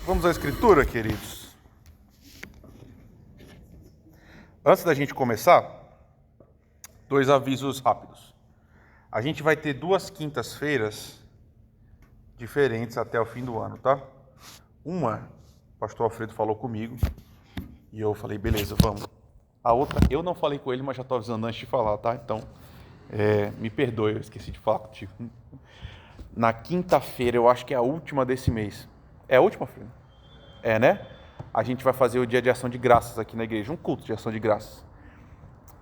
Vamos à escritura, queridos. Antes da gente começar, 2 avisos rápidos. A gente vai ter 2 quintas-feiras diferentes até o fim do ano, tá? Uma, o pastor Alfredo falou comigo e eu falei, beleza, vamos. A outra, eu não falei com ele, mas já estou avisando antes de falar, tá? Então, me perdoe, eu esqueci de falar contigo. Na quinta-feira, eu acho que é a última desse mês. É a última, filho? É, né? A gente vai fazer o dia de ação de graças aqui na igreja, um culto de ação de graças.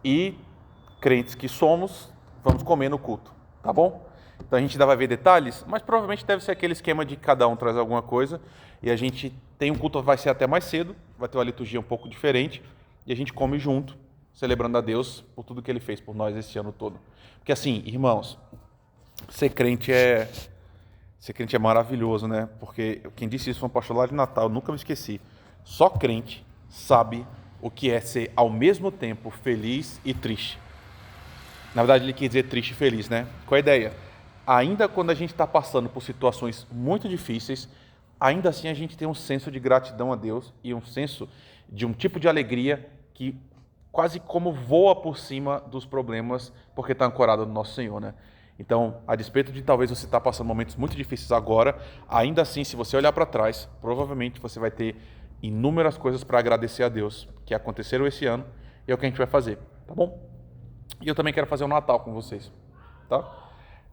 E, crentes que somos, vamos comer no culto, tá bom? Então a gente ainda vai ver detalhes, mas provavelmente deve ser aquele esquema de cada um traz alguma coisa. E a gente tem um culto, vai ser até mais cedo, vai ter uma liturgia um pouco diferente. E a gente come junto, celebrando a Deus por tudo que Ele fez por nós esse ano todo. Porque assim, irmãos, ser crente é maravilhoso, né? Porque quem disse isso foi um pastor lá de Natal, eu nunca me esqueci. Só crente sabe o que é ser ao mesmo tempo feliz e triste. Na verdade, ele quer dizer triste e feliz, né? Qual a ideia? Ainda quando a gente está passando por situações muito difíceis, ainda assim a gente tem um senso de gratidão a Deus e um senso de um tipo de alegria que quase como voa por cima dos problemas, porque está ancorado no nosso Senhor, né? Então, a despeito de talvez você estar passando momentos muito difíceis agora, ainda assim, se você olhar para trás, provavelmente você vai ter inúmeras coisas para agradecer a Deus que aconteceram esse ano e é o que a gente vai fazer, tá bom? E eu também quero fazer um Natal com vocês, tá?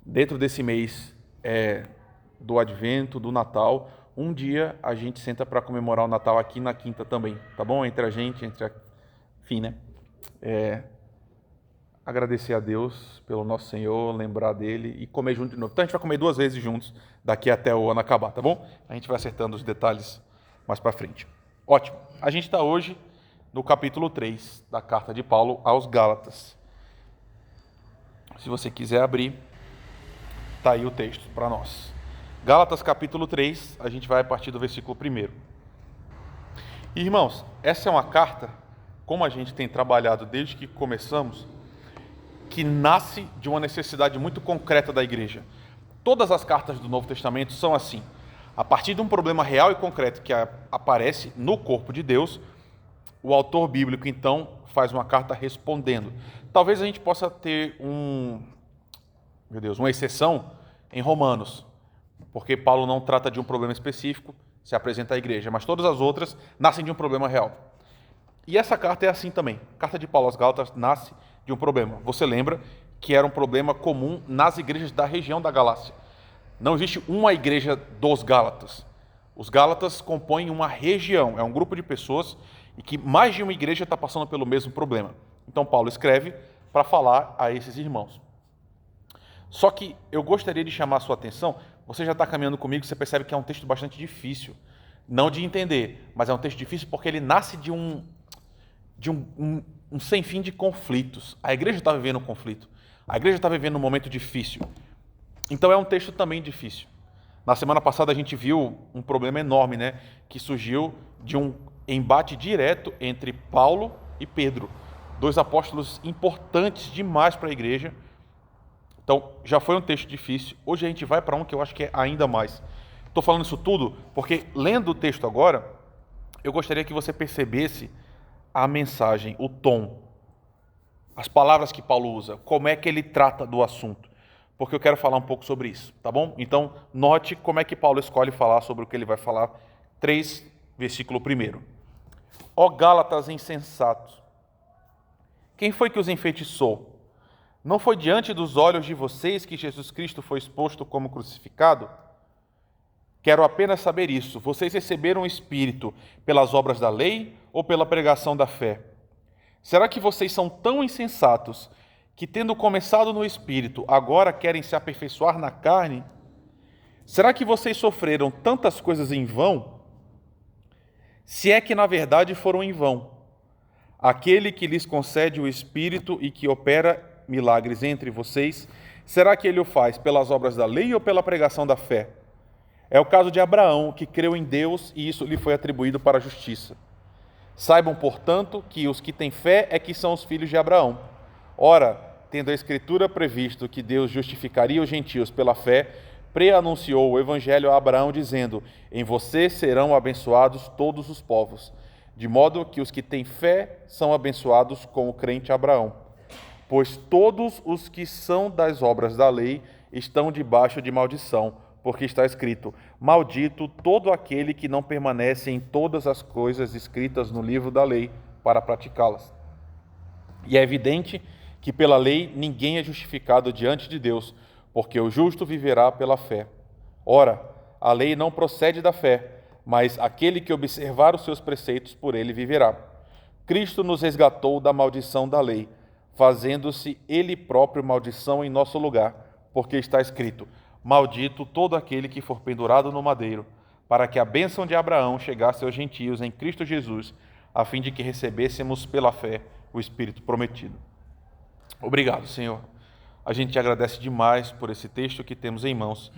Dentro desse mês do Advento, do Natal, um dia a gente senta para comemorar o Natal aqui na quinta também, tá bom? Entre a gente, enfim, né? Agradecer a Deus pelo nosso Senhor, lembrar dele e comer junto de novo. Então a gente vai comer 2 vezes juntos daqui até o ano acabar, tá bom? A gente vai acertando os detalhes mais para frente. Ótimo. A gente está hoje no capítulo 3 da carta de Paulo aos Gálatas. Se você quiser abrir, tá aí o texto para nós. Gálatas capítulo 3, a gente vai a partir do versículo 1. E, irmãos, essa é uma carta, como a gente tem trabalhado desde que começamos, que nasce de uma necessidade muito concreta da igreja. Todas as cartas do Novo Testamento são assim. A partir de um problema real e concreto que aparece no corpo de Deus, o autor bíblico, então, faz uma carta respondendo. Talvez a gente possa ter uma exceção em Romanos, porque Paulo não trata de um problema específico, se apresenta à igreja, mas todas as outras nascem de um problema real. E essa carta é assim também. A carta de Paulo aos Gálatas nasce de um problema. Você lembra que era um problema comum nas igrejas da região da Galácia. Não existe uma igreja dos Gálatas. Os Gálatas compõem uma região, é um grupo de pessoas e que mais de uma igreja está passando pelo mesmo problema. Então Paulo escreve para falar a esses irmãos. Só que eu gostaria de chamar a sua atenção, você já está caminhando comigo, você percebe que é um texto bastante difícil. Não de entender, mas é um texto difícil porque ele nasce de um sem fim de conflitos. A igreja está vivendo um conflito. A igreja está vivendo um momento difícil. Então é um texto também difícil. Na semana passada a gente viu um problema enorme, né? Que surgiu de um embate direto entre Paulo e Pedro. 2 apóstolos importantes demais para a igreja. Então já foi um texto difícil. Hoje a gente vai para um que eu acho que é ainda mais. Estou falando isso tudo porque, lendo o texto agora, eu gostaria que você percebesse a mensagem, o tom, as palavras que Paulo usa, como é que ele trata do assunto, porque eu quero falar um pouco sobre isso, tá bom? Então, note como é que Paulo escolhe falar sobre o que ele vai falar. 3, versículo 1. Ó Gálatas insensatos, quem foi que os enfeitiçou? Não foi diante dos olhos de vocês que Jesus Cristo foi exposto como crucificado? Quero apenas saber isso. Vocês receberam o Espírito pelas obras da lei ou pela pregação da fé? Será que vocês são tão insensatos que, tendo começado no Espírito, agora querem se aperfeiçoar na carne? Será que vocês sofreram tantas coisas em vão? Se é que na verdade foram em vão. Aquele que lhes concede o Espírito e que opera milagres entre vocês, será que ele o faz pelas obras da lei ou pela pregação da fé? É o caso de Abraão, que creu em Deus e isso lhe foi atribuído para a justiça. Saibam, portanto, que os que têm fé é que são os filhos de Abraão. Ora, tendo a Escritura previsto que Deus justificaria os gentios pela fé, pré-anunciou o evangelho a Abraão, dizendo: em você serão abençoados todos os povos, de modo que os que têm fé são abençoados com o crente Abraão. Pois todos os que são das obras da lei estão debaixo de maldição, porque está escrito: maldito todo aquele que não permanece em todas as coisas escritas no livro da lei para praticá-las. E é evidente que pela lei ninguém é justificado diante de Deus, porque o justo viverá pela fé. Ora, a lei não procede da fé, mas aquele que observar os seus preceitos, por ele viverá. Cristo nos resgatou da maldição da lei, fazendo-se ele próprio maldição em nosso lugar, porque está escrito: maldito todo aquele que for pendurado no madeiro, para que a bênção de Abraão chegasse aos gentios em Cristo Jesus, a fim de que recebêssemos pela fé o Espírito prometido. Obrigado, Senhor. A gente te agradece demais por esse texto que temos em mãos.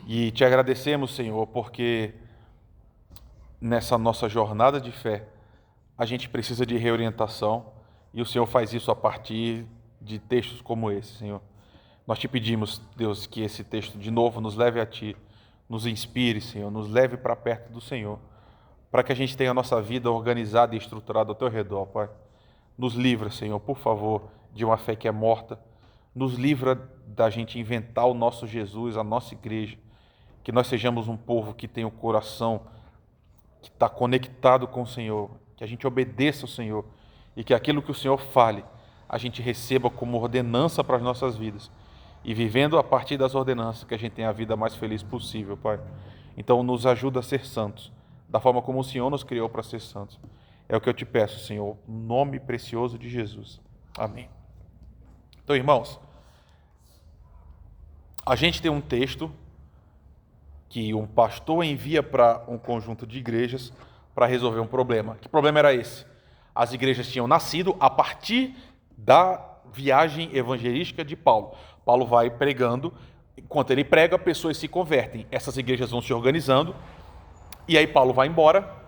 E te agradecemos, Senhor, porque nessa nossa jornada de fé, a gente precisa de reorientação, e o Senhor faz isso a partir de textos como esse, Senhor. Nós te pedimos, Deus, que esse texto de novo nos leve a Ti, nos inspire, Senhor, nos leve para perto do Senhor, para que a gente tenha a nossa vida organizada e estruturada ao Teu redor, Pai. Nos livra, Senhor, por favor, de uma fé que é morta. Nos livra da gente inventar o nosso Jesus, a nossa igreja. Que nós sejamos um povo que tem o coração que está conectado com o Senhor. Que a gente obedeça ao Senhor. E que aquilo que o Senhor fale, a gente receba como ordenança para as nossas vidas. E vivendo a partir das ordenanças, que a gente tenha a vida mais feliz possível, Pai. Então nos ajuda a ser santos, da forma como o Senhor nos criou para ser santos. É o que eu te peço, Senhor, no nome precioso de Jesus. Amém. Então, irmãos, a gente tem um texto que um pastor envia para um conjunto de igrejas para resolver um problema. Que problema era esse? As igrejas tinham nascido a partir da viagem evangelística de Paulo. Paulo vai pregando, enquanto ele prega, pessoas se convertem. Essas igrejas vão se organizando, e aí Paulo vai embora.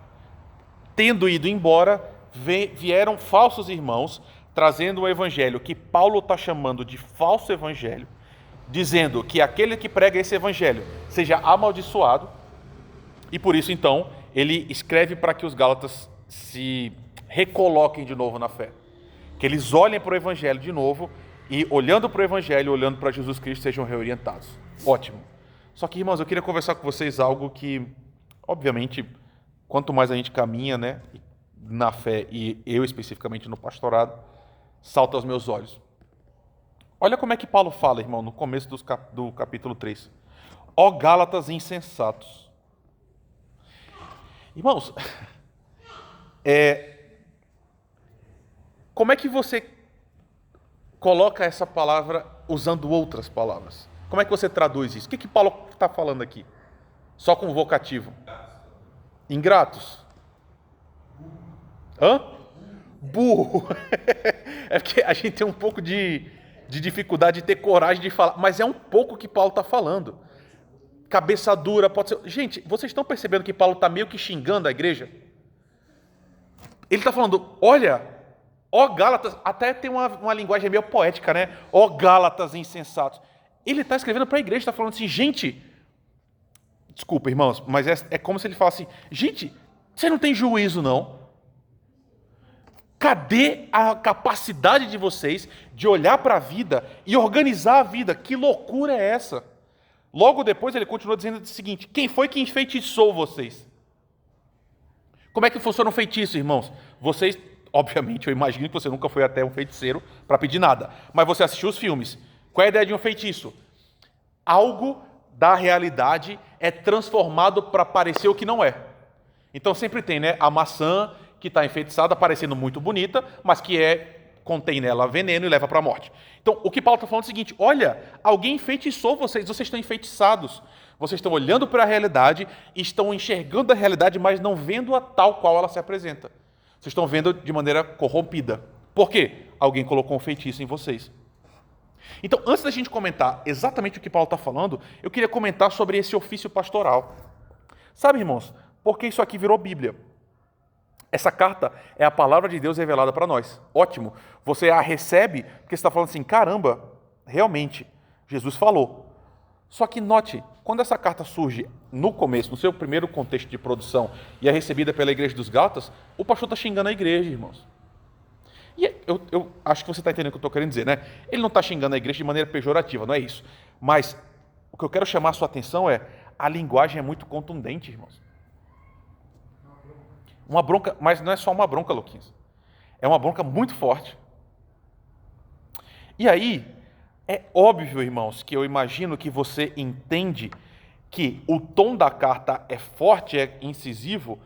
Tendo ido embora, vieram falsos irmãos, trazendo um evangelho que Paulo está chamando de falso evangelho, dizendo que aquele que prega esse evangelho seja amaldiçoado, e por isso, então, ele escreve para que os gálatas se recoloquem de novo na fé, que eles olhem para o evangelho de novo, e olhando para o evangelho, olhando para Jesus Cristo, sejam reorientados. Ótimo. Só que, irmãos, eu queria conversar com vocês algo que, obviamente, quanto mais a gente caminha, né, na fé, e eu especificamente no pastorado, salta aos meus olhos. Olha como é que Paulo fala, irmão, no começo do capítulo 3. Ó Gálatas insensatos. Irmãos, como é que você coloca essa palavra usando outras palavras? Como é que você traduz isso? O que Paulo está falando aqui? Só com vocativo. Ingratos. Hã? Burro. É porque a gente tem um pouco de dificuldade de ter coragem de falar, mas é um pouco que Paulo está falando. Cabeça dura, pode ser... Gente, vocês estão percebendo que Paulo está meio que xingando a igreja? Ele está falando, olha, ó Gálatas, até tem uma linguagem meio poética, né? Ó Gálatas insensatos. Ele está escrevendo para a igreja, está falando assim, gente, desculpa, irmãos, mas é como se ele falasse assim, gente, você não tem juízo, não? Cadê a capacidade de vocês de olhar para a vida e organizar a vida? Que loucura é essa? Logo depois ele continua dizendo o seguinte, quem foi que enfeitiçou vocês? Como é que funciona um feitiço, irmãos? Vocês, obviamente, eu imagino que você nunca foi até um feiticeiro para pedir nada, mas você assistiu os filmes. Qual é a ideia de um feitiço? Algo da realidade é transformado para parecer o que não é. Então sempre tem, né? A maçã que está enfeitiçada, parecendo muito bonita, mas que contém nela veneno e leva para a morte. Então, o que Paulo está falando é o seguinte, olha, alguém enfeitiçou vocês estão enfeitiçados. Vocês estão olhando para a realidade, estão enxergando a realidade, mas não vendo a tal qual ela se apresenta. Vocês estão vendo de maneira corrompida. Por quê? Alguém colocou um feitiço em vocês. Então, antes da gente comentar exatamente o que Paulo está falando, eu queria comentar sobre esse ofício pastoral. Sabe, irmãos, por que isso aqui virou Bíblia? Essa carta é a palavra de Deus revelada para nós. Ótimo. Você a recebe porque você está falando assim, caramba, realmente, Jesus falou. Só que note, quando essa carta surge no começo, no seu primeiro contexto de produção, e é recebida pela igreja dos Gálatas, o pastor está xingando a igreja, irmãos. E eu acho que você está entendendo o que eu estou querendo dizer, né? Ele não está xingando a igreja de maneira pejorativa, não é isso. Mas o que eu quero chamar a sua atenção é, a linguagem é muito contundente, irmãos. Uma bronca, mas não é só uma bronca, Luquinhas. É uma bronca muito forte. E aí, é óbvio, irmãos, que eu imagino que você entende que o tom da carta é forte, é incisivo,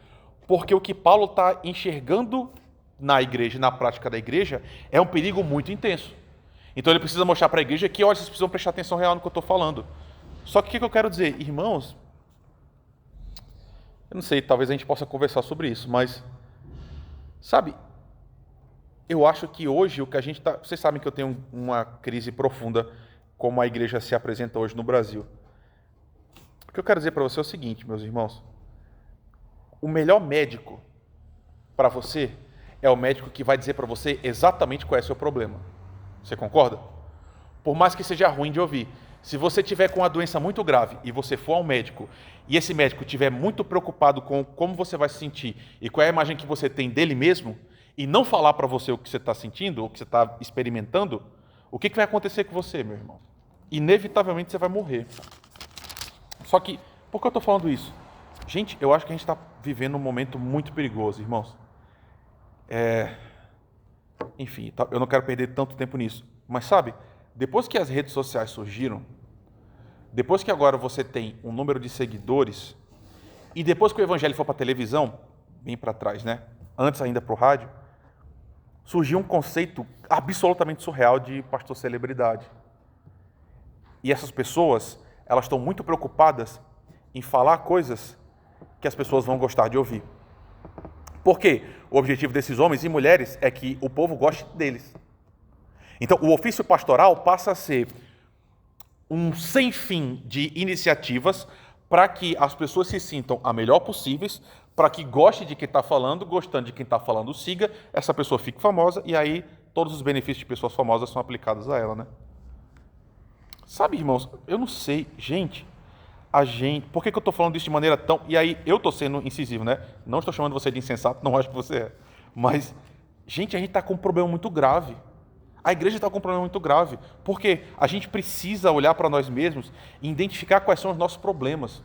porque o que Paulo está enxergando na igreja, na prática da igreja, é um perigo muito intenso. Então ele precisa mostrar para a igreja que, olha, vocês precisam prestar atenção real no que eu estou falando. Só que o que eu quero dizer? Irmãos, eu não sei, talvez a gente possa conversar sobre isso, mas, sabe, eu acho que hoje o que a gente está... Vocês sabem que eu tenho uma crise profunda como a igreja se apresenta hoje no Brasil. O que eu quero dizer para você é o seguinte, meus irmãos. O melhor médico para você é o médico que vai dizer para você exatamente qual é o seu problema. Você concorda? Por mais que seja ruim de ouvir. Se você tiver com uma doença muito grave e você for ao médico e esse médico estiver muito preocupado com como você vai se sentir e qual é a imagem que você tem dele mesmo e não falar para você o que você está sentindo, o que você está experimentando, o que vai acontecer com você, meu irmão? Inevitavelmente você vai morrer. Só que, por que eu estou falando isso? Gente, eu acho que a gente está vivendo um momento muito perigoso, irmãos. Enfim, eu não quero perder tanto tempo nisso. Mas sabe, depois que as redes sociais surgiram, depois que agora você tem um número de seguidores, e depois que o evangelho foi para a televisão, bem para trás, né? Antes ainda para o rádio, surgiu um conceito absolutamente surreal de pastor celebridade. E essas pessoas, elas estão muito preocupadas em falar coisas que as pessoas vão gostar de ouvir. Por quê? O objetivo desses homens e mulheres é que o povo goste deles. Então, o ofício pastoral passa a ser um sem fim de iniciativas para que as pessoas se sintam a melhor possíveis, para que goste de quem está falando, gostando de quem está falando, siga, essa pessoa fique famosa e aí todos os benefícios de pessoas famosas são aplicados a ela, né? Sabe, irmãos, eu não sei, gente, por que eu estou falando isso de maneira tão... E aí, eu estou sendo incisivo, né? Não estou chamando você de insensato, não acho que você é. Mas, gente, a gente está com um problema muito grave. A igreja está com um problema muito grave, porque a gente precisa olhar para nós mesmos e identificar quais são os nossos problemas.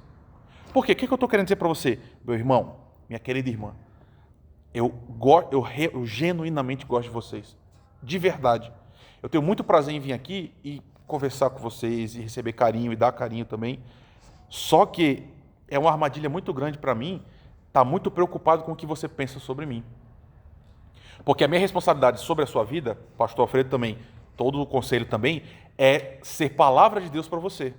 Por quê? O que eu estou querendo dizer para você? Meu irmão, minha querida irmã, eu genuinamente gosto de vocês. De verdade. Eu tenho muito prazer em vir aqui e conversar com vocês, e receber carinho, e dar carinho também. Só que é uma armadilha muito grande para mim estar muito preocupado com o que você pensa sobre mim. Porque a minha responsabilidade sobre a sua vida, pastor Alfredo também, todo o conselho também, é ser palavra de Deus para você.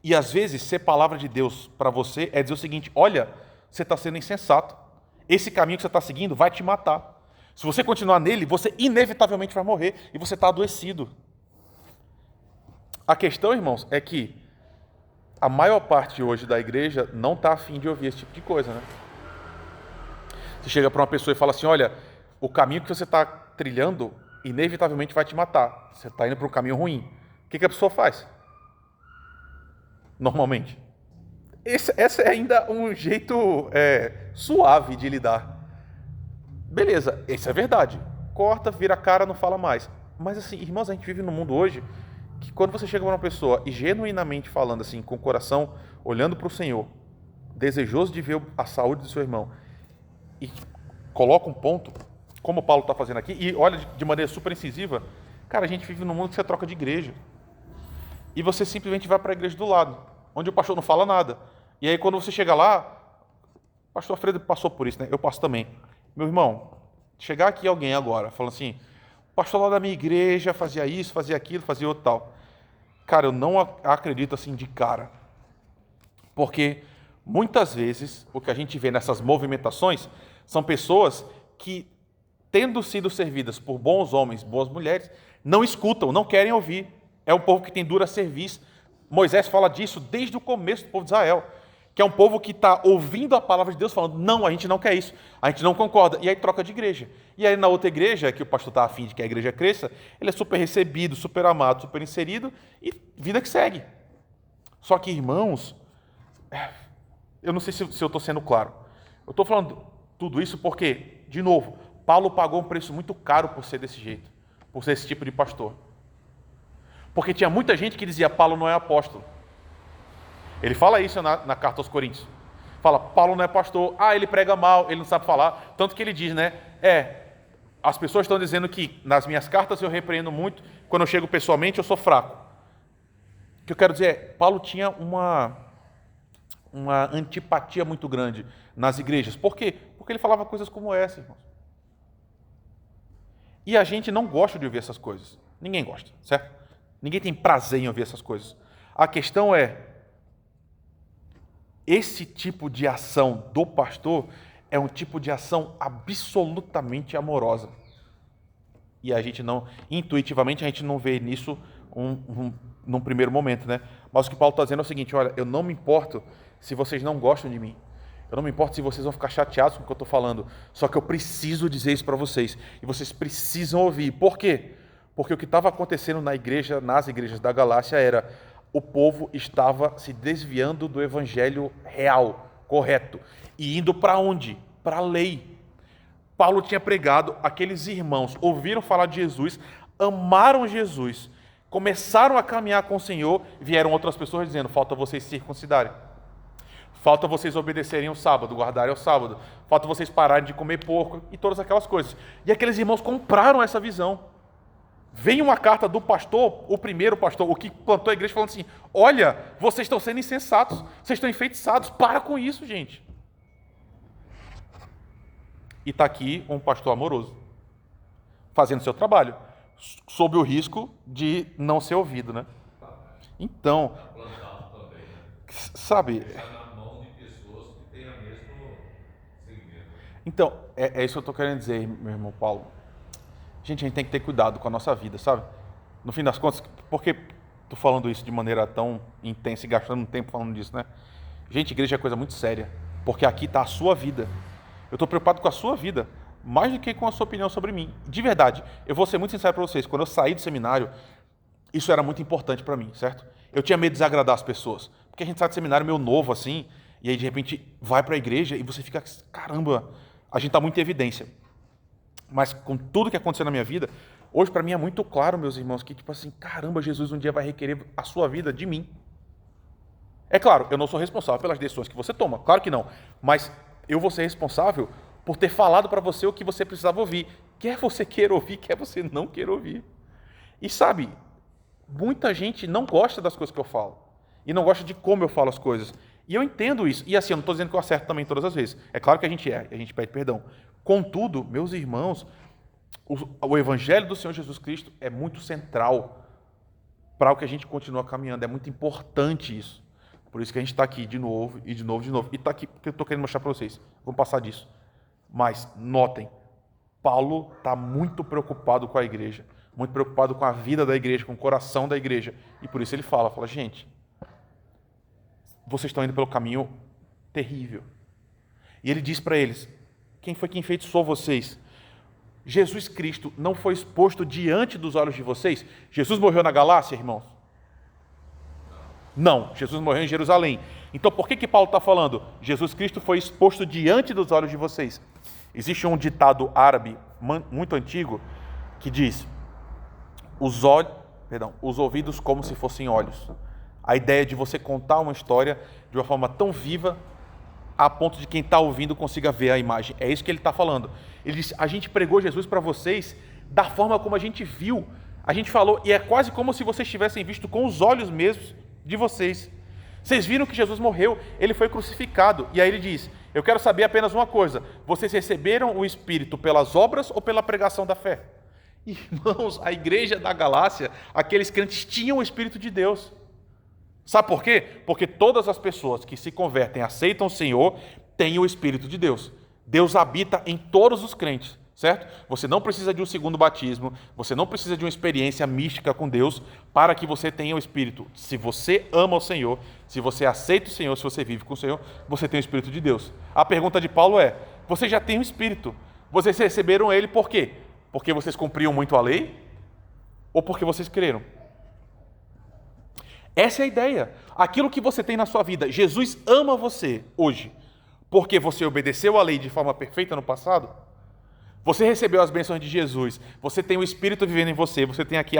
E às vezes, ser palavra de Deus para você é dizer o seguinte: olha, você está sendo insensato. Esse caminho que você está seguindo vai te matar. Se você continuar nele, você inevitavelmente vai morrer e você está adoecido. A questão, irmãos, é que a maior parte hoje da igreja não está afim de ouvir esse tipo de coisa, né? Você chega para uma pessoa e fala assim: olha, o caminho que você está trilhando inevitavelmente vai te matar. Você está indo para um caminho ruim. O que a pessoa faz? Normalmente. Esse é ainda um jeito suave de lidar. Beleza, isso é verdade. Corta, vira a cara, não fala mais. Mas assim, irmãos, a gente vive num mundo hoje que quando você chega para uma pessoa e genuinamente falando assim, com o coração, olhando para o Senhor, desejoso de ver a saúde do seu irmão, e coloca um ponto, como o Paulo está fazendo aqui, e olha de maneira super incisiva, cara, a gente vive num mundo que você troca de igreja. E você simplesmente vai para a igreja do lado, onde o pastor não fala nada. E aí quando você chega lá, o pastor Alfredo passou por isso, né? Eu passo também. Meu irmão, chegar aqui alguém agora, falando assim, o pastor lá da minha igreja fazia isso, fazia aquilo, fazia outro tal. Cara, eu não acredito assim de cara. Porque muitas vezes o que a gente vê nessas movimentações são pessoas que, tendo sido servidas por bons homens, boas mulheres, não escutam, não querem ouvir. É um povo que tem dura serviço. Moisés fala disso desde o começo do povo de Israel, que é um povo que está ouvindo a palavra de Deus falando, não, a gente não quer isso, a gente não concorda, e aí troca de igreja. E aí na outra igreja, que o pastor está afim de que a igreja cresça, ele é super recebido, super amado, super inserido, e vida que segue. Só que, irmãos, eu não sei se eu estou sendo claro. Eu estou falando tudo isso porque, de novo, Paulo pagou um preço muito caro por ser desse jeito, por ser esse tipo de pastor. Porque tinha muita gente que dizia, Paulo não é apóstolo. Ele fala isso na carta aos Coríntios. Fala, Paulo não é pastor, ele prega mal, ele não sabe falar. Tanto que ele diz, né, as pessoas estão dizendo que nas minhas cartas eu repreendo muito, quando eu chego pessoalmente eu sou fraco. O que eu quero dizer é, Paulo tinha uma antipatia muito grande nas igrejas. Por quê? Porque ele falava coisas como essa, irmãos. E a gente não gosta de ouvir essas coisas. Ninguém gosta, certo? Ninguém tem prazer em ouvir essas coisas. A questão é, esse tipo de ação do pastor é um tipo de ação absolutamente amorosa. E a gente não, intuitivamente, a gente não vê nisso num primeiro momento, né? Mas o que Paulo está dizendo é o seguinte, olha, eu não me importo se vocês não gostam de mim. Eu não me importo se vocês vão ficar chateados com o que eu estou falando. Só que eu preciso dizer isso para vocês. E vocês precisam ouvir. Por quê? Porque o que estava acontecendo nas igrejas da Galácia era o povo estava se desviando do evangelho real, correto. E indo para onde? Para a lei. Paulo tinha pregado, aqueles irmãos ouviram falar de Jesus, amaram Jesus, começaram a caminhar com o Senhor, vieram outras pessoas dizendo, falta vocês circuncidarem. Falta vocês obedecerem ao sábado, guardarem o sábado. Falta vocês pararem de comer porco e todas aquelas coisas. E aqueles irmãos compraram essa visão. Vem uma carta do pastor, o primeiro pastor, o que plantou a igreja, falando assim, olha, vocês estão sendo insensatos, vocês estão enfeitiçados, para com isso, gente. E está aqui um pastor amoroso, fazendo seu trabalho, sob o risco de não ser ouvido, né? Então, sabe... Então, é isso que eu estou querendo dizer, meu irmão Paulo. Gente, a gente tem que ter cuidado com a nossa vida, sabe? No fim das contas, por que estou falando isso de maneira tão intensa e gastando um tempo falando disso, né? Gente, igreja é coisa muito séria, porque aqui está a sua vida. Eu estou preocupado com a sua vida, mais do que com a sua opinião sobre mim. De verdade, eu vou ser muito sincero para vocês, quando eu saí do seminário, isso era muito importante para mim, certo? Eu tinha medo de desagradar as pessoas, porque a gente sai do seminário meio novo assim, e aí de repente vai para a igreja e você fica, caramba, a gente está muito em evidência. Mas com tudo que aconteceu na minha vida, hoje para mim é muito claro, meus irmãos, que tipo assim, caramba, Jesus um dia vai requerer a sua vida de mim. É claro, eu não sou responsável pelas decisões que você toma, claro que não, mas eu vou ser responsável por ter falado para você o que você precisava ouvir, quer você queira ouvir, quer você não queira ouvir. E sabe, muita gente não gosta das coisas que eu falo, e não gosta de como eu falo as coisas, e eu entendo isso, e assim, eu não estou dizendo que eu acerto também todas as vezes, é claro que a gente pede perdão. Contudo, meus irmãos, o Evangelho do Senhor Jesus Cristo é muito central para o que a gente continua caminhando. É muito importante isso. Por isso que a gente está aqui de novo, e de novo, de novo. E está aqui porque eu estou querendo mostrar para vocês. Vamos passar disso. Mas, notem, Paulo está muito preocupado com a igreja, muito preocupado com a vida da igreja, com o coração da igreja. E por isso ele fala, gente, vocês estão indo pelo caminho terrível. E ele diz para eles, quem foi que enfeitiçou vocês? Jesus Cristo não foi exposto diante dos olhos de vocês? Jesus morreu na Galácia, irmãos? Não, Jesus morreu em Jerusalém. Então por que Paulo está falando? Jesus Cristo foi exposto diante dos olhos de vocês. Existe um ditado árabe muito antigo que diz, os ouvidos como se fossem olhos. A ideia de você contar uma história de uma forma tão viva a ponto de quem está ouvindo consiga ver a imagem. É isso que ele está falando. Ele diz, a gente pregou Jesus para vocês da forma como a gente viu. A gente falou, e é quase como se vocês tivessem visto com os olhos mesmos de vocês. Vocês viram que Jesus morreu, ele foi crucificado. E aí ele diz, eu quero saber apenas uma coisa, vocês receberam o Espírito pelas obras ou pela pregação da fé? Irmãos, a igreja da Galácia, aqueles crentes tinham o Espírito de Deus. Sabe por quê? Porque todas as pessoas que se convertem, aceitam o Senhor, têm o Espírito de Deus. Deus habita em todos os crentes, certo? Você não precisa de um segundo batismo, você não precisa de uma experiência mística com Deus para que você tenha o Espírito. Se você ama o Senhor, se você aceita o Senhor, se você vive com o Senhor, você tem o Espírito de Deus. A pergunta de Paulo é, você já tem o Espírito? Vocês receberam ele por quê? Porque vocês cumpriam muito a lei? Ou porque vocês creram? Essa é a ideia. Aquilo que você tem na sua vida, Jesus ama você hoje, porque você obedeceu a lei de forma perfeita no passado. Você recebeu as bênçãos de Jesus, você tem o Espírito vivendo em você, você tem aqui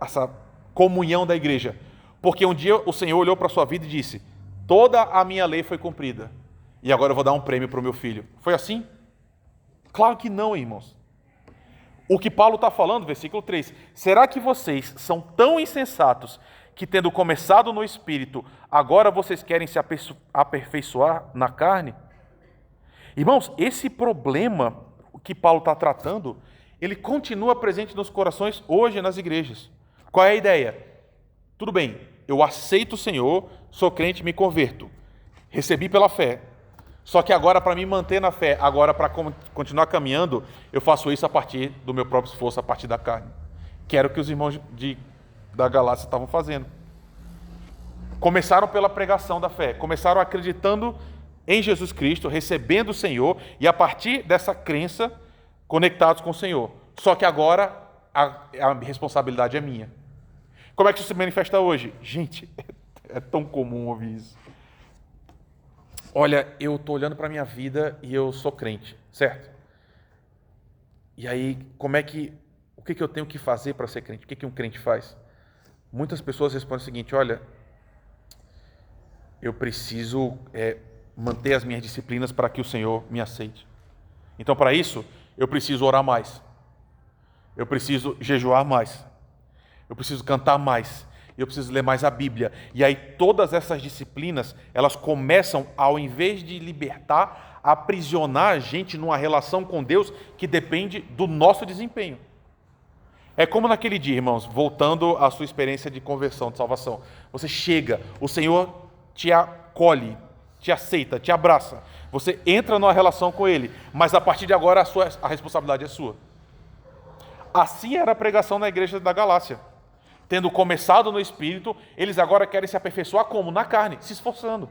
essa comunhão da igreja. Porque um dia o Senhor olhou para a sua vida e disse: toda a minha lei foi cumprida, e agora eu vou dar um prêmio para o meu filho. Foi assim? Claro que não, irmãos. O que Paulo está falando, versículo 3, será que vocês são tão insensatos que, tendo começado no Espírito, agora vocês querem se aperfeiçoar na carne? Irmãos, esse problema que Paulo está tratando, ele continua presente nos corações hoje nas igrejas. Qual é a ideia? Tudo bem, eu aceito o Senhor, sou crente, me converto. Recebi pela fé. Só que agora, para me manter na fé, agora para continuar caminhando, eu faço isso a partir do meu próprio esforço, a partir da carne. Que era o que os irmãos da Galácia estavam fazendo. Começaram pela pregação da fé, começaram acreditando em Jesus Cristo, recebendo o Senhor, e a partir dessa crença, conectados com o Senhor. Só que agora a responsabilidade é minha. Como é que isso se manifesta hoje? Gente, é tão comum ouvir isso. Olha, eu estou olhando para a minha vida e eu sou crente, certo? E aí, o que eu tenho que fazer para ser crente? O que um crente faz? Muitas pessoas respondem o seguinte: olha, eu preciso manter as minhas disciplinas para que o Senhor me aceite. Então, para isso, eu preciso orar mais. Eu preciso jejuar mais. Eu preciso cantar mais. Eu preciso ler mais a Bíblia. E aí todas essas disciplinas, elas começam, ao invés de libertar, a aprisionar a gente numa relação com Deus que depende do nosso desempenho. É como naquele dia, irmãos, voltando à sua experiência de conversão, de salvação. Você chega, o Senhor te acolhe, te aceita, te abraça. Você entra numa relação com Ele, mas a partir de agora a responsabilidade é sua. Assim era a pregação na igreja da Galácia. Tendo começado no Espírito, eles agora querem se aperfeiçoar como? Na carne, se esforçando.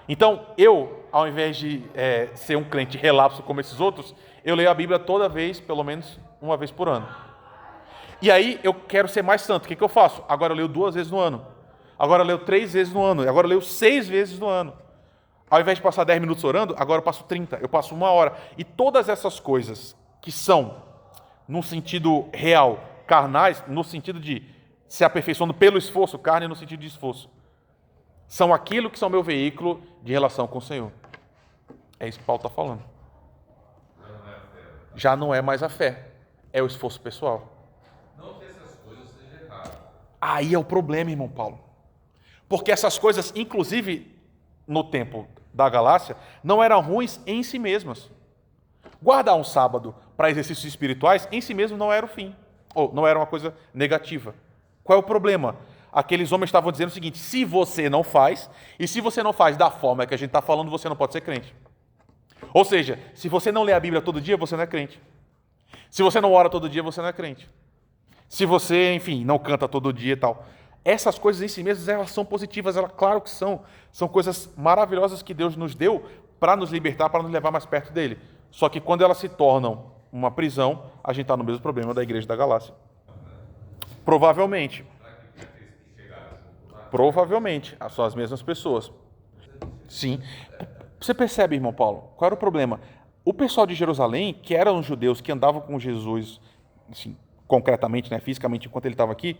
Então, eu, ao invés de ser um crente relapso como esses outros, eu leio a Bíblia toda vez, pelo menos uma vez por ano. E aí, eu quero ser mais santo. O que eu faço? Agora eu leio 2 vezes no ano. Agora eu leio 3 vezes no ano. Agora eu leio 6 vezes no ano. Ao invés de passar 10 minutos orando, agora eu passo 30. Eu passo 1 hora. E todas essas coisas que são, num sentido real, carnais, no sentido de se aperfeiçoando pelo esforço, carne no sentido de esforço, são aquilo que são meu veículo de relação com o Senhor. É isso que Paulo está falando. Já não é mais a fé, é o esforço pessoal. Não que essas coisas sejam erradas. Aí é o problema, irmão Paulo. Porque essas coisas, inclusive no tempo da Galácia, não eram ruins em si mesmas. Guardar um sábado para exercícios espirituais, em si mesmo não era o fim. Ou não era uma coisa negativa. Qual é o problema? Aqueles homens estavam dizendo o seguinte: se você não faz, e se você não faz da forma que a gente está falando, você não pode ser crente. Ou seja, se você não lê a Bíblia todo dia, você não é crente. Se você não ora todo dia, você não é crente. Se você, enfim, não canta todo dia e tal. Essas coisas em si mesmas, elas são positivas, elas, claro que são. São coisas maravilhosas que Deus nos deu para nos libertar, para nos levar mais perto dele. Só que quando elas se tornam uma prisão, a gente está no mesmo problema da igreja da Galácia. Provavelmente. Provavelmente, são as mesmas pessoas. Sim. Você percebe, irmão Paulo, qual era o problema? O pessoal de Jerusalém, que eram os judeus que andavam com Jesus, assim, concretamente, fisicamente, enquanto ele estava aqui,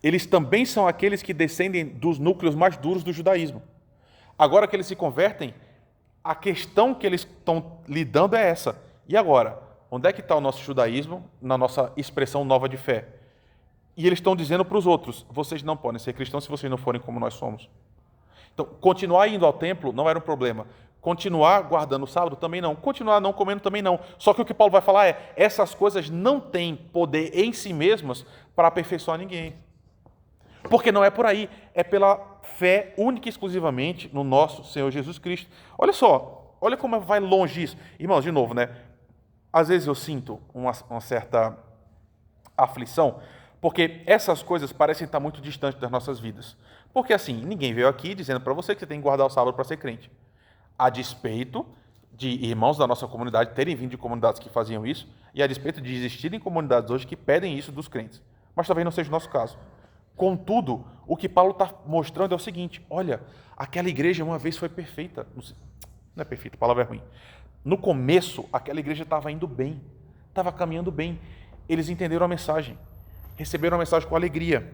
eles também são aqueles que descendem dos núcleos mais duros do judaísmo. Agora que eles se convertem, a questão que eles estão lidando é essa. E agora? Onde é que está o nosso judaísmo na nossa expressão nova de fé? E eles estão dizendo para os outros: vocês não podem ser cristãos se vocês não forem como nós somos. Então, continuar indo ao templo não era um problema. Continuar guardando o sábado também não. Continuar não comendo também não. Só que o que Paulo vai falar é: essas coisas não têm poder em si mesmas para aperfeiçoar ninguém. Porque não é por aí. É pela fé única e exclusivamente no nosso Senhor Jesus Cristo. Olha só. Olha como vai longe isso. Irmãos, de novo, Às vezes eu sinto uma certa aflição, porque essas coisas parecem estar muito distantes das nossas vidas. Porque assim, ninguém veio aqui dizendo para você que você tem que guardar o sábado para ser crente. A despeito de irmãos da nossa comunidade terem vindo de comunidades que faziam isso, e a despeito de existirem comunidades hoje que pedem isso dos crentes. Mas talvez não seja o nosso caso. Contudo, o que Paulo está mostrando é o seguinte: olha, aquela igreja uma vez foi perfeita. Não é perfeita, a palavra é ruim. No começo, aquela igreja estava indo bem, estava caminhando bem. Eles entenderam a mensagem, receberam a mensagem com alegria,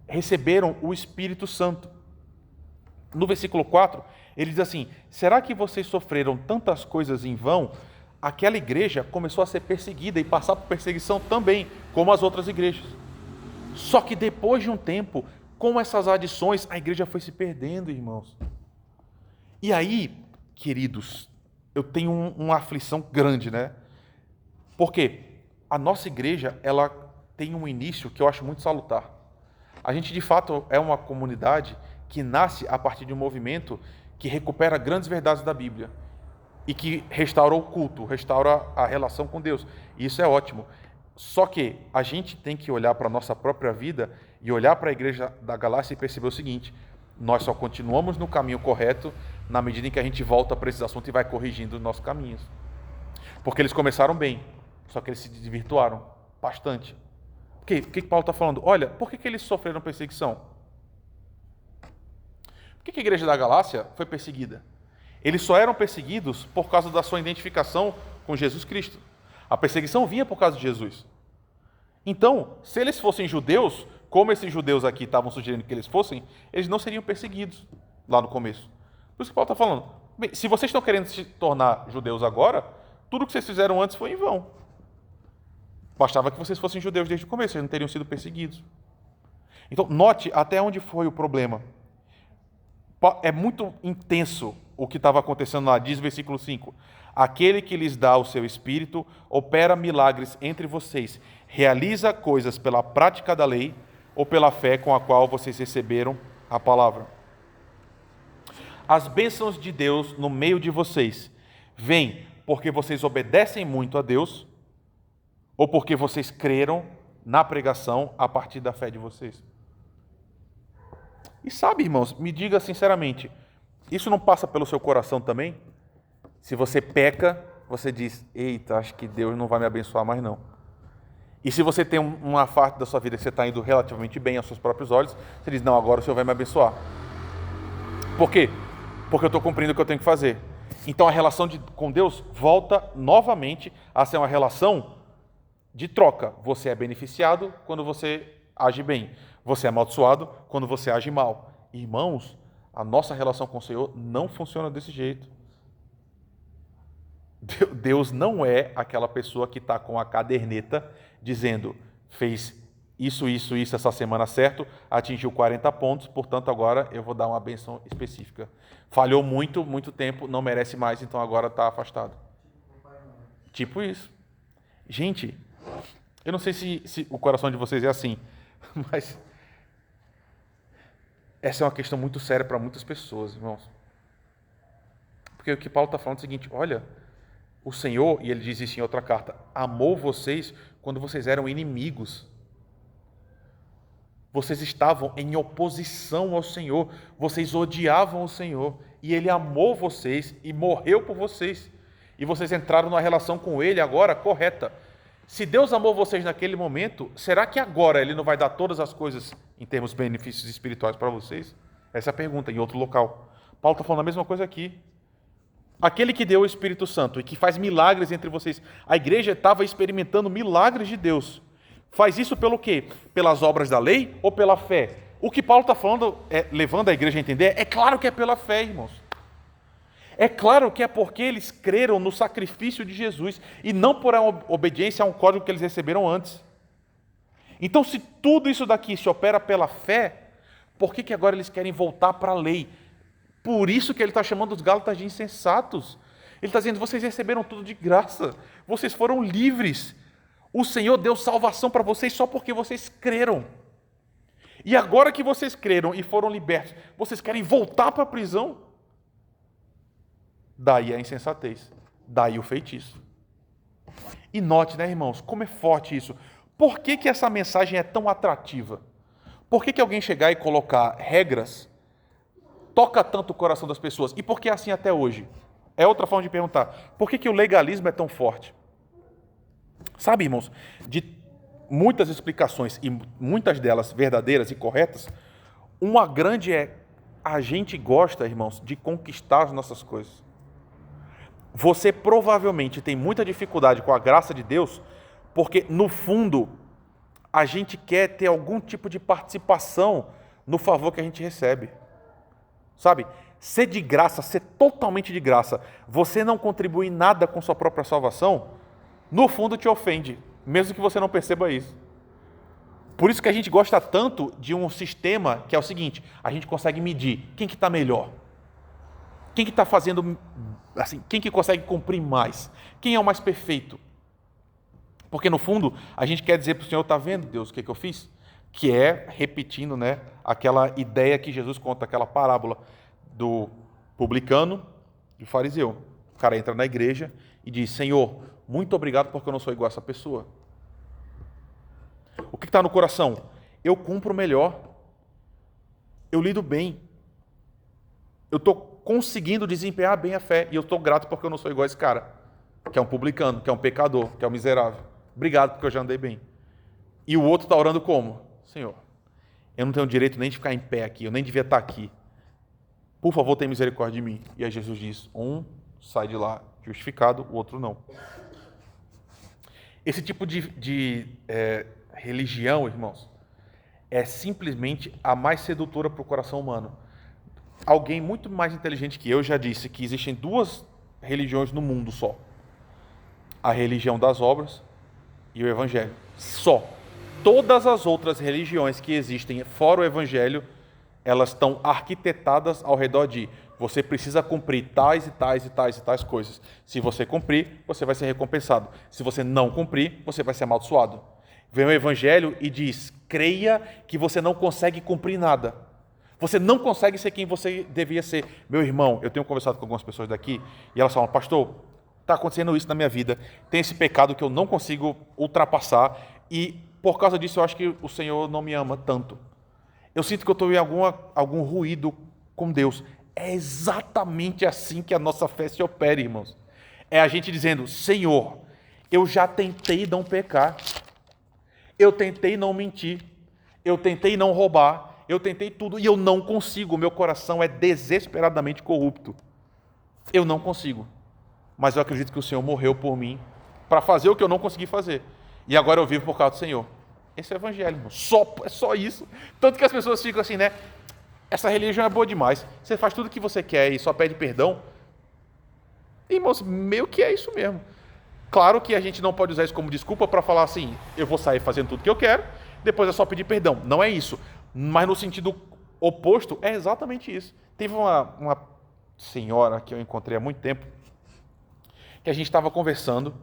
receberam o Espírito Santo. No versículo 4, ele diz assim: será que vocês sofreram tantas coisas em vão? Aquela igreja começou a ser perseguida e passar por perseguição também, como as outras igrejas. Só que depois de um tempo, com essas adições, a igreja foi se perdendo, irmãos. E aí, queridos, eu tenho uma aflição grande, né? Porque a nossa igreja, ela tem um início que eu acho muito salutar. A gente, de fato, é uma comunidade que nasce a partir de um movimento que recupera grandes verdades da Bíblia e que restaura o culto, restaura a relação com Deus. E isso é ótimo. Só que a gente tem que olhar para a nossa própria vida e olhar para a igreja da Galácia e perceber o seguinte: nós só continuamos no caminho correto na medida em que a gente volta para esses assuntos e vai corrigindo os nossos caminhos. Porque eles começaram bem, só que eles se desvirtuaram bastante. O que Paulo está falando? Olha, por que eles sofreram perseguição? Por que a igreja da Galácia foi perseguida? Eles só eram perseguidos por causa da sua identificação com Jesus Cristo. A perseguição vinha por causa de Jesus. Então, se eles fossem judeus, como esses judeus aqui estavam sugerindo que eles fossem, eles não seriam perseguidos lá no começo. Por isso que Paulo está falando: bem, se vocês estão querendo se tornar judeus agora, tudo que vocês fizeram antes foi em vão. Bastava que vocês fossem judeus desde o começo, vocês não teriam sido perseguidos. Então, note até onde foi o problema. É muito intenso o que estava acontecendo lá, diz o versículo 5. Aquele que lhes dá o seu Espírito opera milagres entre vocês, realiza coisas pela prática da lei ou pela fé com a qual vocês receberam a palavra. As bênçãos de Deus no meio de vocês vêm porque vocês obedecem muito a Deus ou porque vocês creram na pregação a partir da fé de vocês? E sabe, irmãos, me diga sinceramente, isso não passa pelo seu coração também? Se você peca, você diz: eita, acho que Deus não vai me abençoar mais não. E se você tem uma parte da sua vida que você está indo relativamente bem aos seus próprios olhos, você diz: não, agora o Senhor vai me abençoar. Por quê? Porque eu estou cumprindo o que eu tenho que fazer. Então a relação com Deus volta novamente a ser uma relação de troca. Você é beneficiado quando você age bem. Você é amaldiçoado quando você age mal. Irmãos, a nossa relação com o Senhor não funciona desse jeito. Deus não é aquela pessoa que está com a caderneta dizendo: fez isso essa semana certo, atingiu 40 pontos, portanto agora eu vou dar uma bênção específica. Falhou muito tempo, não merece mais, então agora está afastado. Tipo isso. Gente, eu não sei se o coração de vocês é assim, mas essa é uma questão muito séria para muitas pessoas, irmãos. Porque o que Paulo está falando é o seguinte: olha, o Senhor, e ele diz isso em outra carta, amou vocês quando vocês eram inimigos. Vocês estavam em oposição ao Senhor, vocês odiavam o Senhor, e Ele amou vocês e morreu por vocês. E vocês entraram numa relação com Ele agora correta. Se Deus amou vocês naquele momento, será que agora Ele não vai dar todas as coisas em termos de benefícios espirituais para vocês? Essa é a pergunta, em outro local. Paulo está falando a mesma coisa aqui. Aquele que deu o Espírito Santo e que faz milagres entre vocês. A igreja estava experimentando milagres de Deus. Faz isso pelo quê? Pelas obras da lei ou pela fé? O que Paulo está falando, levando a igreja a entender, é claro que é pela fé, irmãos. É claro que é porque eles creram no sacrifício de Jesus e não por obediência a um código que eles receberam antes. Então, se tudo isso daqui se opera pela fé, por que agora eles querem voltar para a lei? Por isso que ele está chamando os Gálatas de insensatos. Ele está dizendo: vocês receberam tudo de graça, vocês foram livres. O Senhor deu salvação para vocês só porque vocês creram. E agora que vocês creram e foram libertos, vocês querem voltar para a prisão? Daí a insensatez, daí o feitiço. E note, né, irmãos, como é forte isso. Por que essa mensagem é tão atrativa? Por que alguém chegar e colocar regras toca tanto o coração das pessoas? E por que é assim até hoje? É outra forma de perguntar. Por que o legalismo é tão forte? Sabe, irmãos, de muitas explicações, e muitas delas verdadeiras e corretas. Uma grande é, a gente gosta, irmãos, de conquistar as nossas coisas. Você provavelmente tem muita dificuldade com a graça de Deus, porque, no fundo, a gente quer ter algum tipo de participação no favor que a gente recebe. Sabe? Ser de graça, ser totalmente de graça, você não contribui nada com sua própria salvação, no fundo te ofende, mesmo que você não perceba isso. Por isso que a gente gosta tanto de um sistema que é o seguinte, a gente consegue medir quem que está melhor, quem que está fazendo, assim, quem que consegue cumprir mais, quem é o mais perfeito. Porque no fundo, a gente quer dizer para o Senhor, está vendo, Deus, o que eu fiz? Que é, repetindo, né, aquela ideia que Jesus conta, aquela parábola do publicano e do fariseu. O cara entra na igreja e diz, Senhor, muito obrigado porque eu não sou igual a essa pessoa. O que está no coração? Eu cumpro melhor, eu lido bem, eu estou conseguindo desempenhar bem a fé e eu estou grato porque eu não sou igual a esse cara, que é um publicano, que é um pecador, que é um miserável. Obrigado porque eu já andei bem. E o outro está orando como? Senhor, eu não tenho direito nem de ficar em pé aqui, eu nem devia estar aqui. Por favor, tenha misericórdia de mim. E aí Jesus diz, um sai de lá justificado, o outro não. Esse tipo de religião, irmãos, é simplesmente a mais sedutora para o coração humano. Alguém muito mais inteligente que eu já disse que existem duas religiões no mundo só. A religião das obras e o evangelho. Só. Todas as outras religiões que existem fora o evangelho, elas estão arquitetadas ao redor de você precisa cumprir tais e tais e tais e tais coisas. Se você cumprir, você vai ser recompensado. Se você não cumprir, você vai ser amaldiçoado. Vem o evangelho e diz, creia que você não consegue cumprir nada. Você não consegue ser quem você devia ser. Meu irmão, eu tenho conversado com algumas pessoas daqui e elas falam, pastor, está acontecendo isso na minha vida, tem esse pecado que eu não consigo ultrapassar e por causa disso eu acho que o Senhor não me ama tanto. Eu sinto que eu estou em algum ruído com Deus. É exatamente assim que a nossa fé se opera, irmãos. É a gente dizendo, Senhor, eu já tentei não pecar, eu tentei não mentir, eu tentei não roubar, eu tentei tudo e eu não consigo, o meu coração é desesperadamente corrupto. Eu não consigo. Mas eu acredito que o Senhor morreu por mim para fazer o que eu não consegui fazer. E agora eu vivo por causa do Senhor. Esse é o evangelho, irmão. É só isso. Tanto que as pessoas ficam assim, né? Essa religião é boa demais. Você faz tudo o que você quer e só pede perdão. Irmãos, meio que é isso mesmo. Claro que a gente não pode usar isso como desculpa para falar assim, eu vou sair fazendo tudo que eu quero, depois é só pedir perdão. Não é isso. Mas no sentido oposto, é exatamente isso. Teve uma senhora que eu encontrei há muito tempo, que a gente estava conversando,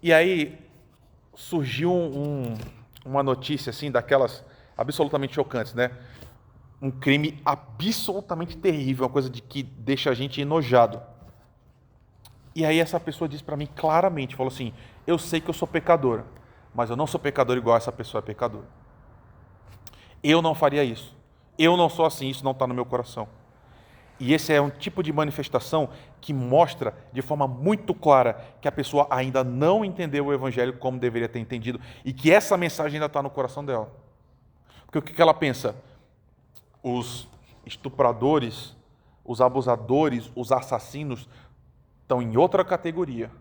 e aí surgiu uma notícia assim, daquelas absolutamente chocantes, né? Um crime absolutamente terrível, uma coisa de que deixa a gente enojado. E aí essa pessoa disse para mim claramente, falou assim, eu sei que eu sou pecadora, mas eu não sou pecador igual essa pessoa é pecadora. Eu não faria isso. Eu não sou assim, isso não está no meu coração. E esse é um tipo de manifestação que mostra de forma muito clara que a pessoa ainda não entendeu o evangelho como deveria ter entendido e que essa mensagem ainda está no coração dela. Porque o que ela pensa? Os estupradores, os abusadores, os assassinos estão em outra categoria.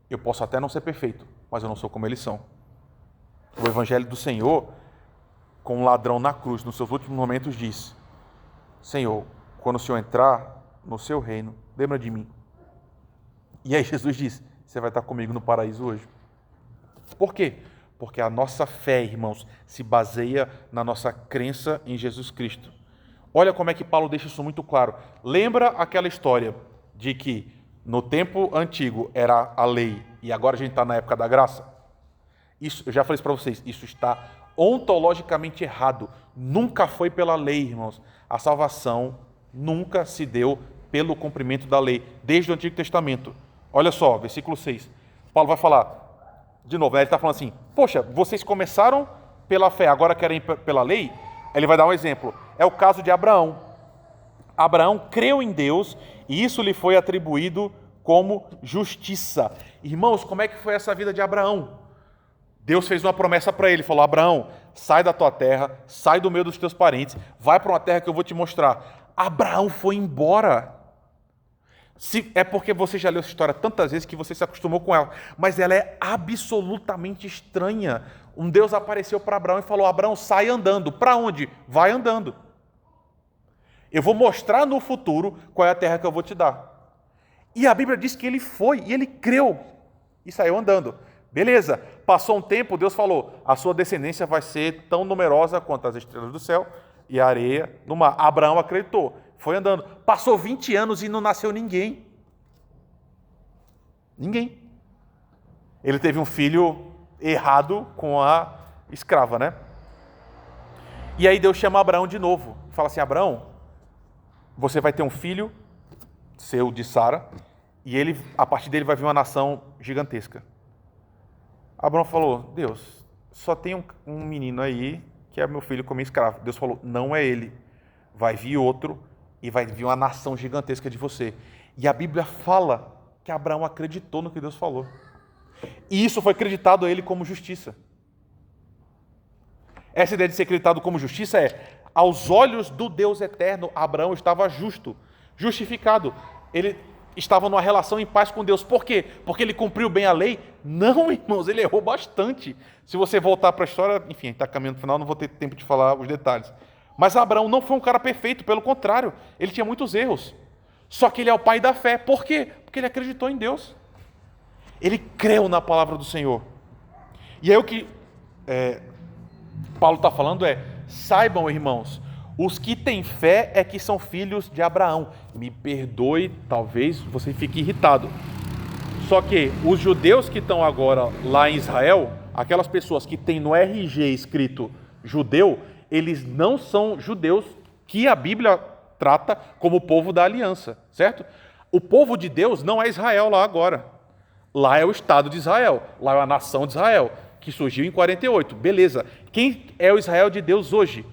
Eu posso até não ser perfeito, mas eu não sou como eles são. O evangelho do Senhor, com um ladrão na cruz, nos seus últimos momentos, diz, Senhor, quando o Senhor entrar no seu reino, lembra de mim. E aí Jesus diz, você vai estar comigo no paraíso hoje. Por quê? Porque a nossa fé, irmãos, se baseia na nossa crença em Jesus Cristo. Olha como é que Paulo deixa isso muito claro. Lembra aquela história de que no tempo antigo era a lei e agora a gente está na época da graça? Isso, eu já falei isso para vocês, isso está ontologicamente errado. Nunca foi pela lei, irmãos. A salvação nunca se deu pelo cumprimento da lei, desde o Antigo Testamento. Olha só, versículo 6. Paulo vai falar, de novo, ele está falando assim, poxa, vocês começaram pela fé, agora querem pela lei? Ele vai dar um exemplo. É o caso de Abraão. Abraão creu em Deus e isso lhe foi atribuído como justiça. Irmãos, como é que foi essa vida de Abraão? Deus fez uma promessa para ele, falou: Abraão, sai da tua terra, sai do meio dos teus parentes, vai para uma terra que eu vou te mostrar. Abraão foi embora. É porque você já leu essa história tantas vezes que você se acostumou com ela, mas ela é absolutamente estranha. Um Deus apareceu para Abraão e falou: Abraão, sai andando. Para onde? Vai andando. Eu vou mostrar no futuro qual é a terra que eu vou te dar. E a Bíblia diz que ele foi, e ele creu, e saiu andando. Beleza, passou um tempo, Deus falou: a sua descendência vai ser tão numerosa quanto as estrelas do céu e a areia do mar. Abraão acreditou, foi andando. Passou 20 anos e não nasceu ninguém. Ninguém. Ele teve um filho errado com a escrava, né? E aí Deus chama Abraão de novo. Fala assim: Abraão, você vai ter um filho seu de Sara, e ele, a partir dele vai vir uma nação gigantesca. Abraão falou: Deus, só tem um menino aí que é meu filho como escravo. Deus falou: não é ele, vai vir outro e vai vir uma nação gigantesca de você. E a Bíblia fala que Abraão acreditou no que Deus falou. E isso foi acreditado a ele como justiça. Essa ideia de ser acreditado como justiça é: aos olhos do Deus eterno, Abraão estava justo, justificado. Ele estava numa relação em paz com Deus. Por quê? Porque ele cumpriu bem a lei? Não, irmãos, ele errou bastante. Se você voltar para a história, enfim, está caminhando no final, não vou ter tempo de falar os detalhes. Mas Abraão não foi um cara perfeito, pelo contrário, ele tinha muitos erros. Só que ele é o pai da fé. Por quê? Porque ele acreditou em Deus. Ele creu na palavra do Senhor. E aí o que Paulo está falando é: saibam, irmãos, os que têm fé é que são filhos de Abraão. Me perdoe, talvez você fique irritado. Só que os judeus que estão agora lá em Israel, aquelas pessoas que têm no RG escrito judeu, eles não são judeus que a Bíblia trata como o povo da aliança, certo? O povo de Deus não é Israel lá agora. Lá é o Estado de Israel, lá é a nação de Israel, que surgiu em 48. Beleza. Quem é o Israel de Deus hoje?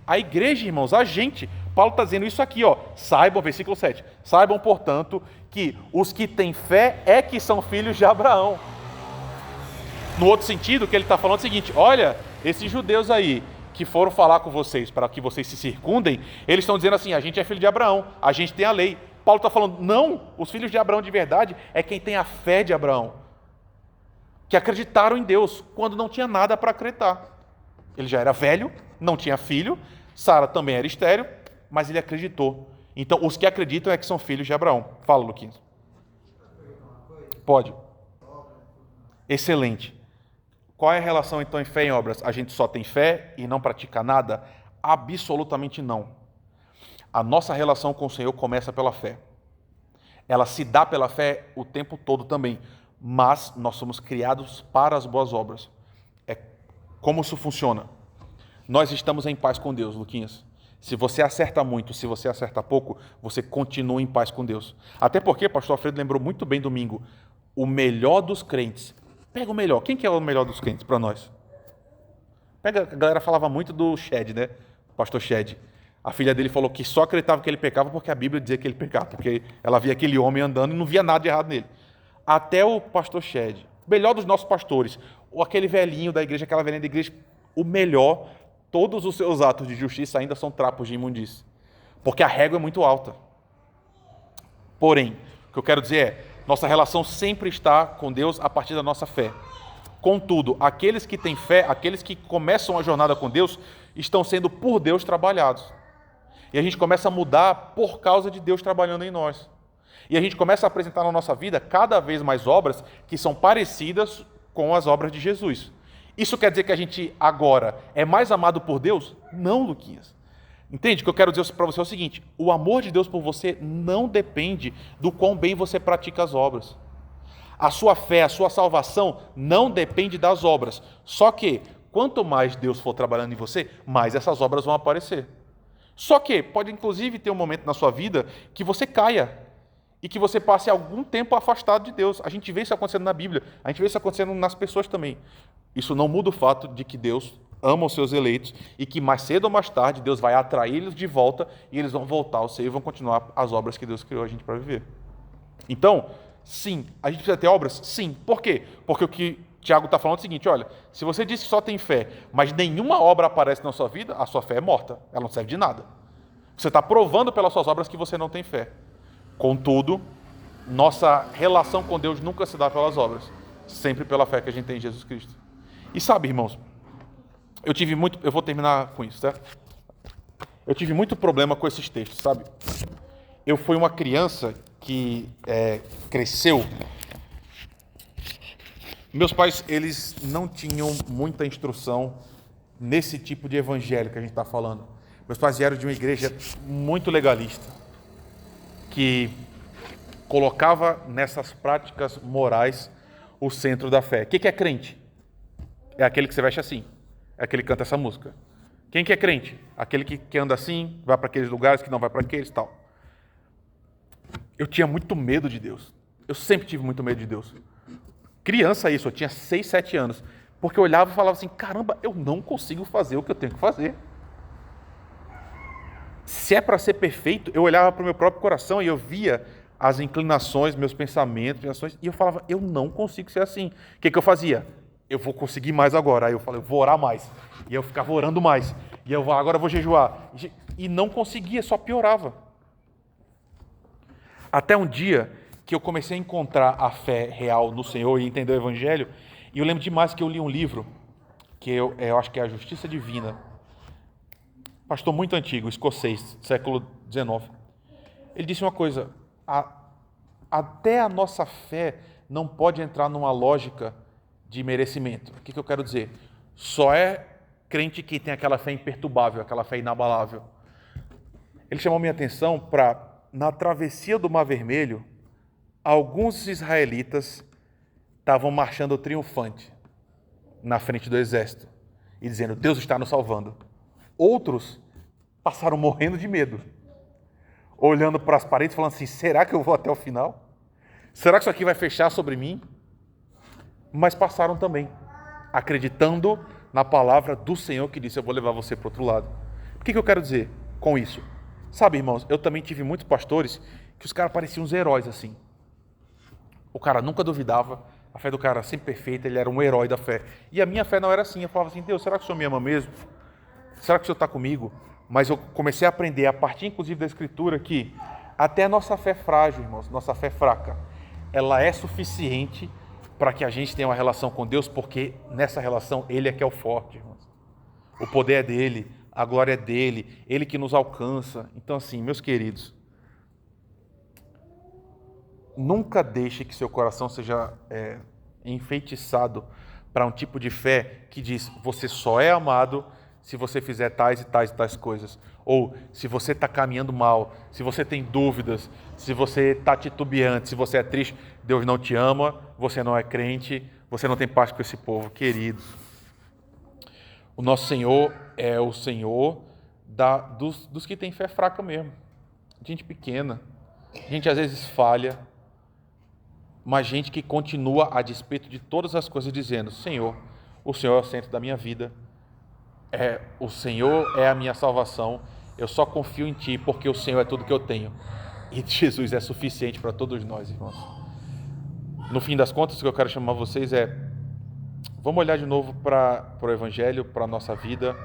A igreja, irmãos, a gente. Paulo está dizendo isso aqui, ó. Saibam, versículo 7. Saibam, portanto, que os que têm fé é que são filhos de Abraão. No outro sentido, que ele está falando é o seguinte: olha, esses judeus aí que foram falar com vocês para que vocês se circundem, eles estão dizendo assim: a gente é filho de Abraão, a gente tem a lei. Paulo está falando: não, os filhos de Abraão de verdade é quem tem a fé de Abraão, que acreditaram em Deus quando não tinha nada para acreditar. Ele já era velho, não tinha filho, Sara também era estéril, mas ele acreditou. Então, os que acreditam é que são filhos de Abraão. Fala, Luquinhas. Pode. Excelente. Qual é a relação, então, em fé e obras? A gente só tem fé e não pratica nada? Absolutamente não. A nossa relação com o Senhor começa pela fé. Ela se dá pela fé o tempo todo também. Mas nós somos criados para as boas obras. Como isso funciona? Nós estamos em paz com Deus, Luquinhas. Se você acerta muito, se você acerta pouco, você continua em paz com Deus. Até porque, pastor Alfredo lembrou muito bem domingo, o melhor dos crentes. Pega o melhor. Quem que é o melhor dos crentes para nós? Pega, a galera falava muito do Shed, né? Pastor Shed. A filha dele falou que só acreditava que ele pecava porque a Bíblia dizia que ele pecava, porque ela via aquele homem andando e não via nada de errado nele. Até o pastor Shed, o melhor dos nossos pastores, ou aquele velhinho da igreja, aquela velhinha da igreja, o melhor, todos os seus atos de justiça ainda são trapos de imundície, porque a régua é muito alta. Porém, o que eu quero dizer é, nossa relação sempre está com Deus a partir da nossa fé. Contudo, aqueles que têm fé, aqueles que começam a jornada com Deus, estão sendo por Deus trabalhados. E a gente começa a mudar por causa de Deus trabalhando em nós. E a gente começa a apresentar na nossa vida cada vez mais obras que são parecidas com as obras de Jesus. Isso quer dizer que a gente agora é mais amado por Deus? Não, Luquinhas. Entende? O que eu quero dizer para você é o seguinte: o amor de Deus por você não depende do quão bem você pratica as obras. A sua fé, a sua salvação não depende das obras. Só que, quanto mais Deus for trabalhando em você, mais essas obras vão aparecer. Só que pode inclusive ter um momento na sua vida que você caia e que você passe algum tempo afastado de Deus. A gente vê isso acontecendo na Bíblia, a gente vê isso acontecendo nas pessoas também. Isso não muda o fato de que Deus ama os seus eleitos e que mais cedo ou mais tarde Deus vai atraí-los de volta e eles vão voltar ao seu e vão continuar as obras que Deus criou a gente para viver. Então, sim, a gente precisa ter obras? Sim. Por quê? Porque o que Tiago está falando o seguinte, olha, se você diz que só tem fé, mas nenhuma obra aparece na sua vida, a sua fé é morta, ela não serve de nada. Você está provando pelas suas obras que você não tem fé. Contudo, nossa relação com Deus nunca se dá pelas obras, sempre pela fé que a gente tem em Jesus Cristo. E sabe, irmãos, eu vou terminar com isso, tá? Eu tive muito problema com esses textos, sabe? Eu fui uma criança que cresceu. Meus pais, eles não tinham muita instrução nesse tipo de evangelho que a gente está falando. Meus pais vieram de uma igreja muito legalista, que colocava nessas práticas morais o centro da fé. O que é crente? É aquele que se veste assim, é aquele que canta essa música. Quem que é crente? Aquele que anda assim, vai para aqueles lugares, que não vai para aqueles e tal. Eu tinha muito medo de Deus. Eu sempre tive muito medo de Deus. Criança isso, eu tinha 6, 7 anos. Porque eu olhava e falava assim, caramba, eu não consigo fazer o que eu tenho que fazer. Se é para ser perfeito, eu olhava para o meu próprio coração e eu via as inclinações, meus pensamentos, minhas ações, e eu falava, eu não consigo ser assim. O que eu fazia? Eu vou conseguir mais agora. Aí eu falei, eu vou orar mais. E eu ficava orando mais. E eu agora eu vou jejuar. E não conseguia, só piorava. Até um dia que eu comecei a encontrar a fé real no Senhor e entender o Evangelho. E eu lembro demais que eu li um livro, que eu acho que é A Justiça Divina. Pastor muito antigo, escocês, século XIX. Ele disse uma coisa, até a nossa fé não pode entrar numa lógica de merecimento. O que eu quero dizer? Só é crente que tem aquela fé imperturbável, aquela fé inabalável. Ele chamou minha atenção para, na travessia do Mar Vermelho, alguns israelitas estavam marchando triunfante na frente do exército e dizendo, Deus está nos salvando. Outros passaram morrendo de medo, olhando para as paredes, falando assim, será que eu vou até o final? Será que isso aqui vai fechar sobre mim? Mas passaram também, acreditando na palavra do Senhor que disse, eu vou levar você para o outro lado. O que eu quero dizer com isso? Sabe, irmãos, eu também tive muitos pastores que os caras pareciam uns heróis assim. O cara nunca duvidava, a fé do cara era sempre perfeita, ele era um herói da fé. E a minha fé não era assim, eu falava assim, Deus, será que o Senhor me ama mesmo? Será que o Senhor está comigo? Mas eu comecei a aprender, a partir inclusive da Escritura, que até a nossa fé frágil, irmãos, nossa fé fraca, ela é suficiente para que a gente tenha uma relação com Deus, porque nessa relação Ele é que é o forte, irmãos. O poder é dEle, a glória é dEle, Ele que nos alcança. Então assim, meus queridos, nunca deixe que seu coração seja enfeitiçado para um tipo de fé que diz, você só é amado se você fizer tais e tais e tais coisas. Ou se você está caminhando mal, se você tem dúvidas, se você está titubeante, se você é triste, Deus não te ama, você não é crente, você não tem paz com esse povo. Queridos, o nosso Senhor é o Senhor dos que têm fé fraca mesmo. Gente pequena, gente às vezes falha, mas gente que continua a despeito de todas as coisas dizendo, Senhor, o Senhor é o centro da minha vida, o Senhor é a minha salvação, eu só confio em Ti porque o Senhor é tudo que eu tenho. E Jesus é suficiente para todos nós, irmãos. No fim das contas, o que eu quero chamar vocês vamos olhar de novo para o Evangelho, para a nossa vida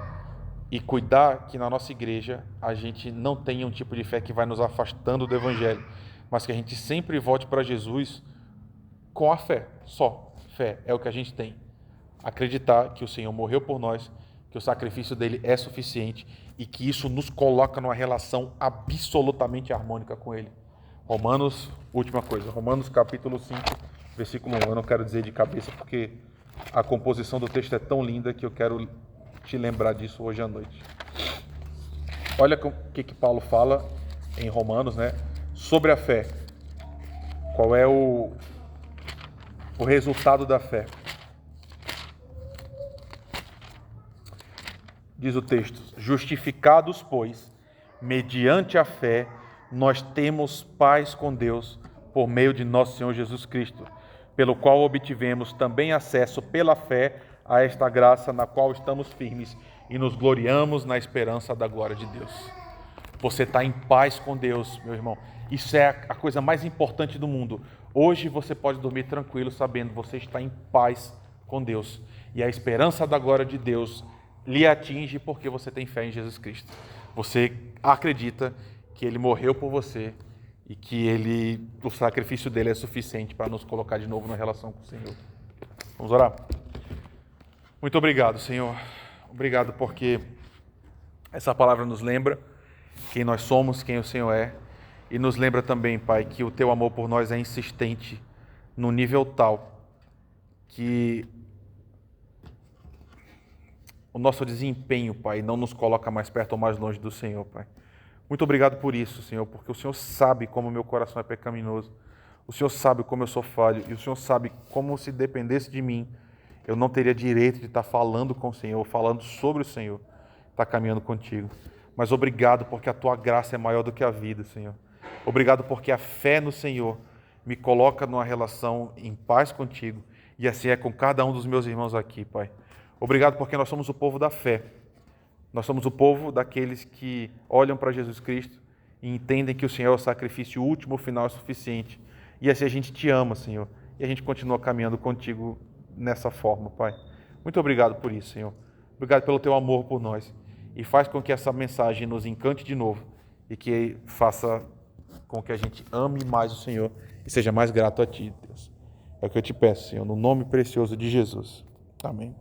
e cuidar que na nossa igreja a gente não tenha um tipo de fé que vai nos afastando do Evangelho, mas que a gente sempre volte para Jesus com a fé, só. Fé é o que a gente tem. Acreditar que o Senhor morreu por nós, que o sacrifício dele é suficiente e que isso nos coloca numa relação absolutamente harmônica com ele. Romanos, última coisa, Romanos capítulo 5, versículo 1. Eu não quero dizer de cabeça porque a composição do texto é tão linda que eu quero te lembrar disso hoje à noite. Olha o que Paulo fala em Romanos, né, sobre a fé. Qual é o resultado da fé? Diz o texto, justificados, pois, mediante a fé, nós temos paz com Deus por meio de nosso Senhor Jesus Cristo, pelo qual obtivemos também acesso pela fé a esta graça na qual estamos firmes e nos gloriamos na esperança da glória de Deus. Você está em paz com Deus, meu irmão. Isso é a coisa mais importante do mundo. Hoje você pode dormir tranquilo sabendo que você está em paz com Deus. E a esperança da glória de Deus lhe atinge porque você tem fé em Jesus Cristo. Você acredita que Ele morreu por você e que o sacrifício dele é suficiente para nos colocar de novo na relação com o Senhor. Vamos orar? Muito obrigado, Senhor. Obrigado porque essa palavra nos lembra quem nós somos, quem o Senhor é, e nos lembra também, Pai, que o Teu amor por nós é insistente num nível tal que o nosso desempenho, Pai, não nos coloca mais perto ou mais longe do Senhor, Pai. Muito obrigado por isso, Senhor, porque o Senhor sabe como o meu coração é pecaminoso, o Senhor sabe como eu sou falho, e o Senhor sabe como, se dependesse de mim, eu não teria direito de estar falando com o Senhor, falando sobre o Senhor, estar caminhando contigo. Mas obrigado porque a Tua graça é maior do que a vida, Senhor. Obrigado porque a fé no Senhor me coloca numa relação em paz contigo, e assim é com cada um dos meus irmãos aqui, Pai. Obrigado porque nós somos o povo da fé. Nós somos o povo daqueles que olham para Jesus Cristo e entendem que o Senhor é o sacrifício último, o final é suficiente. E assim a gente te ama, Senhor, e a gente continua caminhando contigo nessa forma, Pai. Muito obrigado por isso, Senhor. Obrigado pelo Teu amor por nós. E faz com que essa mensagem nos encante de novo e que faça com que a gente ame mais o Senhor e seja mais grato a Ti, Deus. É o que eu te peço, Senhor, no nome precioso de Jesus. Amém.